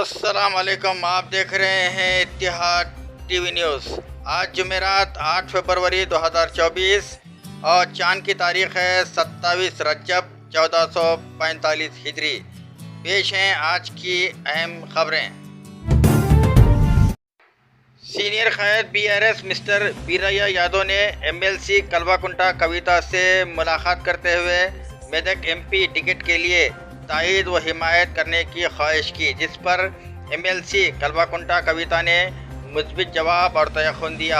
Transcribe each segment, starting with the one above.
अस्सलाम वालेकुम। आप देख रहे हैं इत्तिहाद टीवी न्यूज़। आज जुमेरात 8 फरवरी 2024 और चांद की तारीख़ है 27 रजब 1445 हिजरी। पेश हैं आज की अहम खबरें। सीनियर क़ायद BRS मिस्टर बीरैया यादव ने MLC कल्वाकुंटा कविता से मुलाकात करते हुए मेदक MP टिकट के लिए तायद व हिमायत करने की ख्वाहिश की, जिस पर MLC कल्वाकुंटा कविता ने मुस्बित जवाब और तयख्खुन दिया।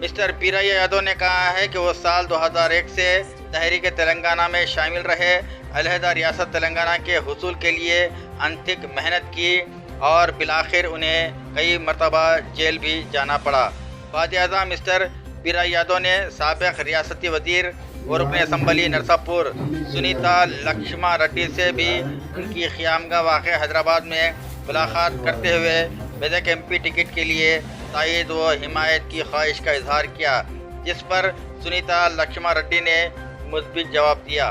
मिस्टर बीरैया यादव ने कहा है कि वो साल 2001 से तहरीक तेलंगाना में शामिल रहे, अलहदा रियासत तेलंगाना के हुसूल के लिए अनथिक मेहनत की और बिलाखिर उन्हें कई मरतबा जेल भी जाना पड़ा। वज़ीर-ए-आज़म मिस्टर बीरैया यादव ने साबिक़ रियासती वज़ीर और रुकन असम्बली नरसापुर सुनीता लक्ष्मा रेड्डी से भी उनकी क़यामगाह वाक़ हैदराबाद में मुलाकात करते हुए मेदक MP टिकट के लिए तायद व हिमायत की ख्वाहिश का इजहार किया, जिस पर सुनीता लक्ष्मा रेड्डी ने मुस्बित जवाब दिया।